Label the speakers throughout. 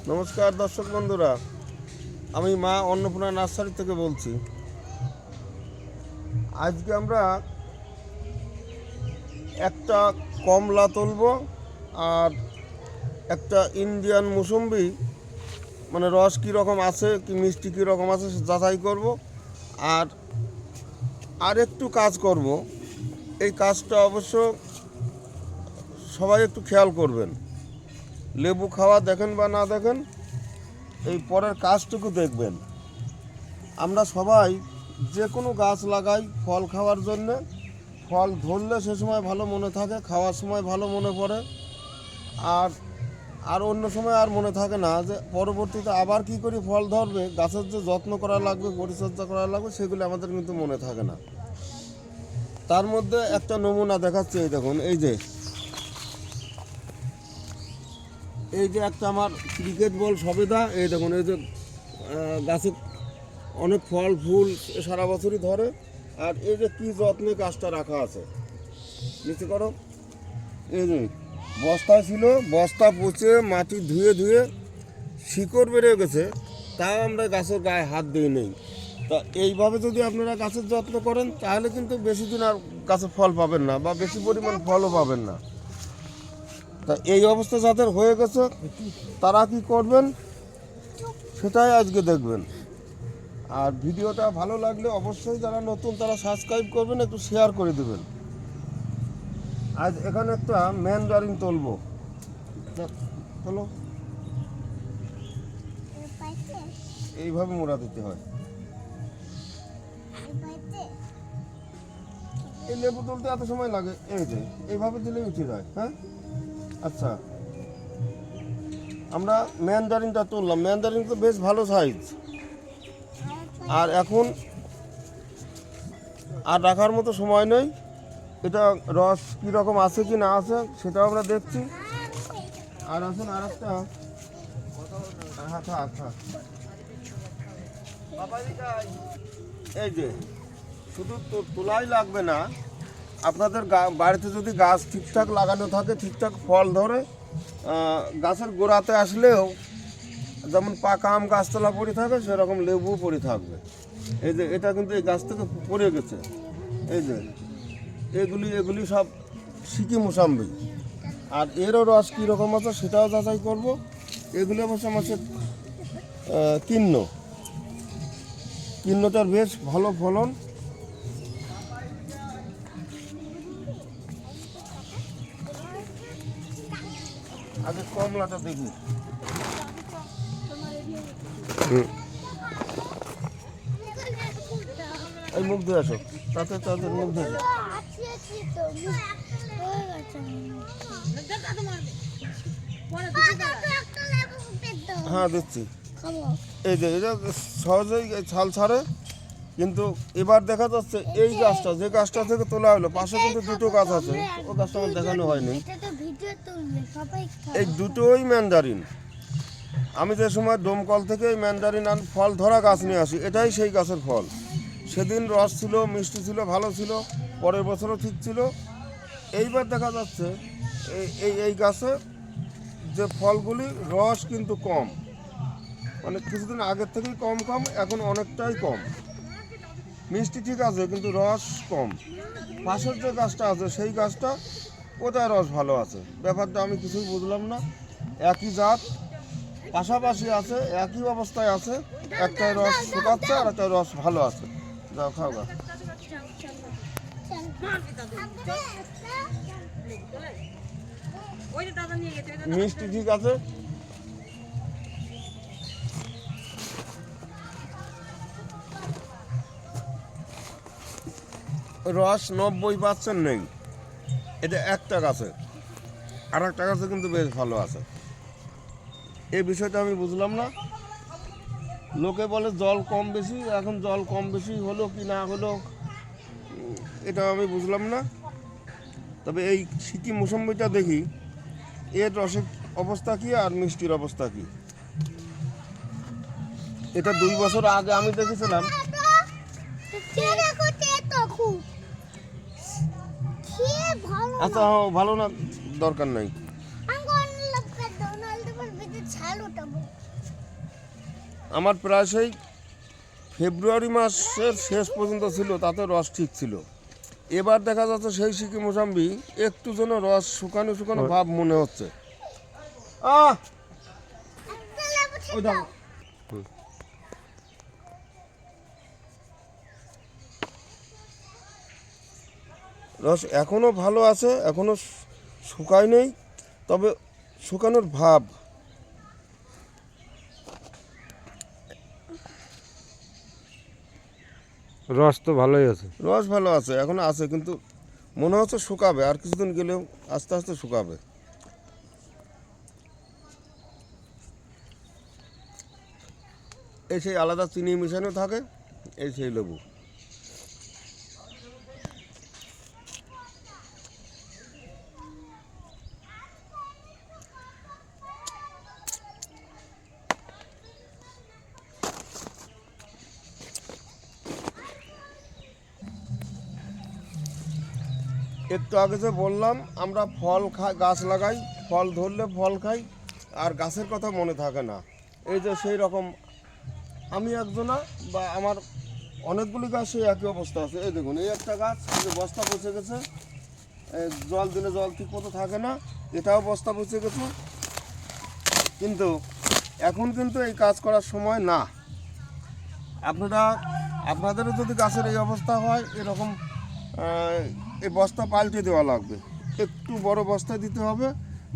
Speaker 1: নমস্কার দর্শক বন্ধুরা, আমি মা অন্নপূর্ণা নার্সারি থেকে বলছি। আজকে আমরা একটা কমলা তুলব আর একটা ইন্ডিয়ান মুসম্বি, মানে রস কীরকম আছে, কি মিষ্টি কীরকম আছে যাচাই করব। আর একটু কাজ করব। এই কাজটা অবশ্য সবাই একটু খেয়াল করবেন। লেবু খাওয়া দেখেন বা না দেখেন, এই পরের কাজটুকু দেখবেন। আমরা সবাই যে কোনো গাছ লাগাই ফল খাওয়ার জন্যে। ফল ধরলে সে সময় ভালো মনে থাকে, খাওয়ার সময় ভালো মনে পড়ে, আর অন্য সময় আর মনে থাকে না যে পরবর্তীতে আবার কি করে ফল ধরবে, গাছের যে যত্ন করা লাগবে, পরিচর্যা করা লাগবে, সেগুলো আমাদের কিন্তু মনে থাকে না। তার মধ্যে একটা নমুনা দেখাচ্ছে, এই দেখুন, এই যে একটা আমার ক্রিকেট বল সবেদা, এই দেখুন, এই যে গাছে অনেক ফল ফুল সারা বছরই ধরে। আর এই যে কী যত্নে গাছটা রাখা আছে, নিচে করো। এই যে বস্তা ছিল, বস্তা পচে মাটি ধুয়ে ধুয়ে শিকড় বেড়ে গেছে, তাও আমরা গাছের গায়ে হাত দিয়ে নেই। তা এইভাবে যদি আপনারা গাছের যত্ন করেন, তাহলে কিন্তু বেশি দিন আর গাছে ফল পাবেন না, বা বেশি পরিমাণ ফলও পাবেন না। তা এই অবস্থা যাদের হয়ে গেছে, তারা কি করবেন সেটাই আজকে দেখবেন। আর ভিডিওটা ভালো লাগলে অবশ্যই যারা নতুন তারা সাবস্ক্রাইব করবেন, একটু শেয়ার করে দেবেন। আজ এখানে একটা ম্যান্ডারিন তুলবো। চলো, এইভাবে মোড়া দিতে হয়। এই লেবু তুলতে এত সময় লাগে? এই যে এইভাবে দিলে উঠে যায়। হ্যাঁ, আচ্ছা, আমরা ম্যান্ডারিনটা তুললাম। ম্যান্ডারিন তো বেশ ভালো সাইজ। আর এখন আর রাখার মতো সময় নেই। এটা রস কীরকম আছে কি না আছে সেটাও আমরা দেখছি। আর আসুন আর একটা, এই যে শুধু তোলাই লাগবে না, আপনাদের বাড়িতে যদি গাছ ঠিকঠাক লাগানো থাকে, ঠিকঠাক ফল ধরে, গাছের গোড়াতে আসলেও যেমন পাকা আম গাছতলা পড়ে থাকে, সেরকম লেবু পড়ে থাকবে। এই যে এটা কিন্তু এই গাছ থেকে পড়ে গেছে। এই যে এগুলি সব সিকি মোসাম্বি। আর এরও রস কীরকম আছে সেটাও যাচাই করব। এগুলি অবশ্য আমার কিন্নটার বেশ ভালো ফলন। আগে কমলাটা দেখি। এই মুখ দিয়ে আসো, তাদের মুখ দিয়ে। হ্যাঁ দিচ্ছি। এই যে এটা সহজেই ছাল ছাড়ে, কিন্তু এবার দেখা যাচ্ছে এই গাছটা, যে গাছটা থেকে তোলা হলো, পাশে কিন্তু দুটো গাছ আছে, ও গাছটা আমার দেখানো হয়নি। এই দুটোই ম্যান্ডারিন। আমি যে সময় দমকল থেকে এই ম্যান্ডারিন আর ফল ধরা গাছ নিয়ে আসি, এটাই সেই গাছের ফল। সেদিন রস ছিল, মিষ্টি ছিল, ভালো ছিল, পরের বছরও ঠিক ছিল। এইবার দেখা যাচ্ছে এই গাছে যে ফলগুলি, রস কিন্তু কম, মানে কিছুদিন আগের থেকেই কম, এখন অনেকটাই কম। মিষ্টি ঠিক আছে, কিন্তু রস কম। পাশের যে গাছটা আছে সেই গাছটা, ওটায় রস ভালো আছে। ব্যাপারটা আমি কিছুই বুঝলাম না। একই জাত, পাশাপাশি আছে, একই অবস্থায় আছে, একটাই রস শুকাচ্ছে আর একটাই রস ভালো আছে। যাও খাও গা। মিষ্টি ঠিক আছে, রস 90% নেই। এটা একটা গাছে, আর একটা গাছে কিন্তু বেশ ভালো আছে। এই বিষয়টা আমি বুঝলাম না। লোকে বলে জল কম বেশি, এখন জল কম বেশি হলো কি না হলো এটা আমি বুঝলাম না। তবে এই সিকি মৌসুমিটা দেখি, এর রসের অবস্থা কি আর মিষ্টির অবস্থা কি। এটা 2 বছর আগে আমি দেখেছিলাম। আচ্ছা, ভালো না, দরকার নাই। আমার প্রায় সেই ফেব্রুয়ারি মাসের শেষ পর্যন্ত ছিল, তাতে রস ঠিক ছিল। এবার দেখা যাচ্ছে সেই সিকি মোসাম্বি একটু যেন রস শুকানো শুকানো ভাব মনে হচ্ছে। ওই দেখো, রস এখনো ভালো আছে, এখনো শুকায় নেই, তবে শুকানোর ভাব।
Speaker 2: রস তো ভালোই আছে।
Speaker 1: রস ভালো আছে, এখনো আছে, কিন্তু মনে হচ্ছে শুকাবে, আর কিছুদিন গেলেও আস্তে আস্তে শুকাবে। এই সেই আলাদা চিনি মিশানো থাকে, এই সেই লেবু। একটু আগে যে বললাম আমরা ফল খাই, গাছ লাগাই, ফল ধরলে ফল খাই, আর গাছের কথা মনে থাকে না। এই যে সেই রকম আমি একজনা বা আমার অনেকগুলি গাছ সেই একই অবস্থা আছে। এই দেখুন, এই একটা গাছ, এই যে বস্তা পচে গেছে, জল দিলে জল ঠিক মতো থাকে না, এটাও বস্তা পচে গেছে। কিন্তু এখন কিন্তু এই কাজ করার সময় না। আপনাদেরও যদি গাছের এই অবস্থা হয়, এরকম এই বস্তা পাল্টে দেওয়া লাগবে। একটু বড় বস্তা দিতে হবে,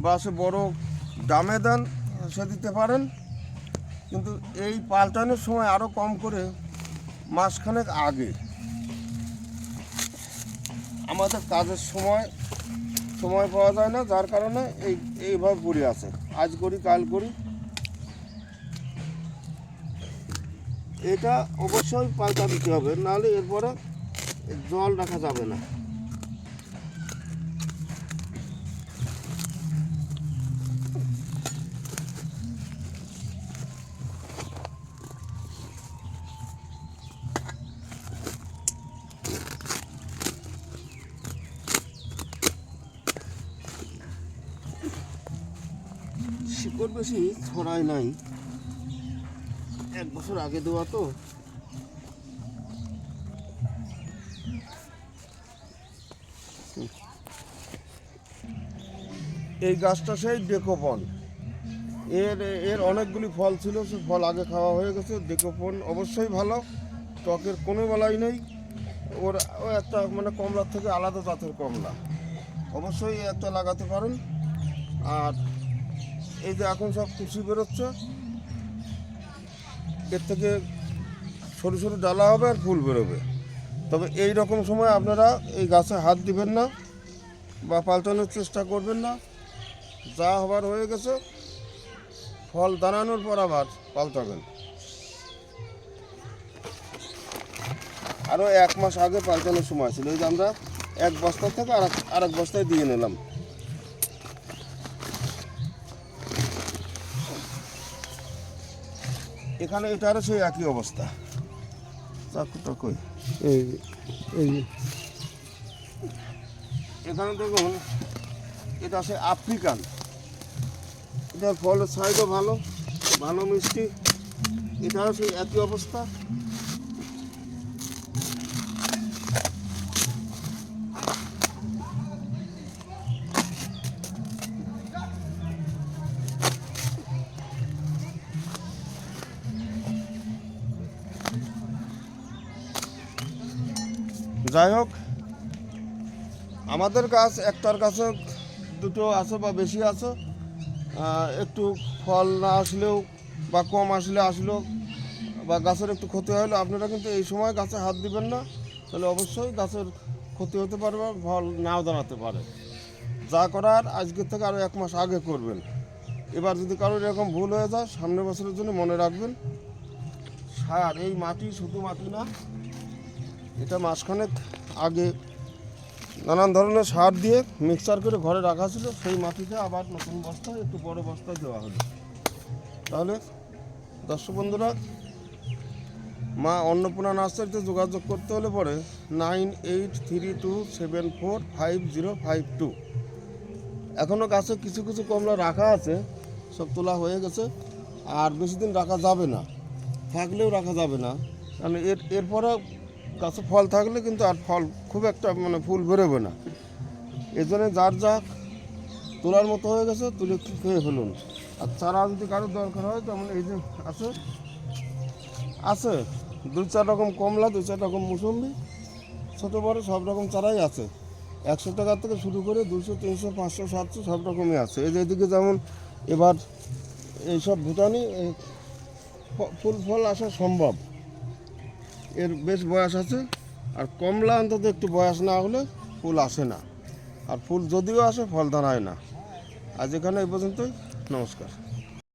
Speaker 1: বা সে বড় দামে দেন সে দিতে পারেন, কিন্তু এই পাল্টানোর সময় আরও কম করে মাসখানেক আগে। আমাদের কাজের সময় পাওয়া যায় না, যার কারণে এইভাবে পড়ে আছে, আজ করি কাল করি। এটা অবশ্যই পাল্টা দিতে হবে, নাহলে এরপরে জল রাখা যাবে না। শিকড় বেশি ছড়ায় নাই, 1 বছর আগে দেওয়া তো। এই গাছটা সেই ডেকোপন, এর অনেকগুলি ফল ছিল, সে ফল আগে খাওয়া হয়ে গেছে। ডেকোপন অবশ্যই ভালো, ত্বকের কোনো বেলাই নেই। ও একটা মানে কমলার থেকে আলাদা জাতের কমলা, অবশ্যই একটা লাগাতে পারেন। আর এই যে এখন সব কুচি বেরোচ্ছে, এর থেকে সরু সরু ডালা হবে আর ফুল বেরোবে। তবে এই রকম সময় আপনারা এই গাছে হাত দিবেন না বা পাল্টানোর চেষ্টা করবেন না। যা হবার হয়ে গেছে, ফল দাঁড়ানোর পর আবার পাল্টাবেন। আরও 1 মাস আগে পাল্টানোর সময় ছিল, এই যে আমরা 1 বস্তা থেকে আরেক বস্তায় দিয়ে নিলাম। এখানে এটারও সেই একই অবস্থা। চাকুটা কই? এখানে দেখুন, এটা সে আফ্রিকান, এটার ফলের সাইজও ভালো, ভালো মিষ্টি। এটারও সেই একই অবস্থা। যাই হোক, আমাদের গাছ একটার কাছে দুটো আছে বা বেশি আছে, একটু ফল না আসলেও বা কম আসলেও বা গাছের একটু ক্ষতি হলে আপনারা কিন্তু এই সময় গাছে হাত দিবেন না, তাহলে অবশ্যই গাছের ক্ষতি হতে পারে বা ফল নাও দাঁড়াতে পারে। যা করার আজকের থেকে আরও 1 মাস আগে করবেন। এবার যদি কারোর এরকম ভুল হয়ে যায়, সামনের বছরের জন্য মনে রাখবেন, সার এই মাটি শুধু মাটি না, এটা মাসখানেক আগে নানান ধরনের সার দিয়ে মিক্সচার করে ঘরে রাখা ছিল, সেই মাটিতে আবার নতুন বস্তায় একটু বড় বস্তায় দেওয়া হলো। তাহলে দর্শক বন্ধুরা, মা অন্নপূর্ণা নার্সারিতে যোগাযোগ করতে হলে পরে 9832745052। এখনও গাছে কিছু কিছু কমলা রাখা আছে, সব তোলা হয়ে গেছে, আর বেশি দিন রাখা যাবে না। থাকলেও রাখা যাবে না, কারণ এরপরে গাছে ফল থাকলে কিন্তু আর ফল খুব একটা মানে ফুল বেরোবে না। এর জন্য যার যা তোলার মতো হয়ে গেছে তুলে খেয়ে ফেলুন। আর চারা যদি কারোর দরকার হয় তেমন এই যে আছে আছে 2-4 রকম কমলা, 2-4 রকম মুসম্বি, ছোটো বড়ো সব রকম চারাই আছে। 100 টাকা থেকে শুরু করে 200, 300, 500, 700 সব রকমই আছে। এই যে এদিকে যেমন এবার এইসব ভুটানি ফুল ফল আসা সম্ভব, এর বেশ বয়স আছে। আর কমলা অন্তত একটু বয়স না হলে ফুল আসে না, আর ফুল যদিও আসে ফল দাঁড়ায় না। আজ এখানে এই পর্যন্তই, নমস্কার।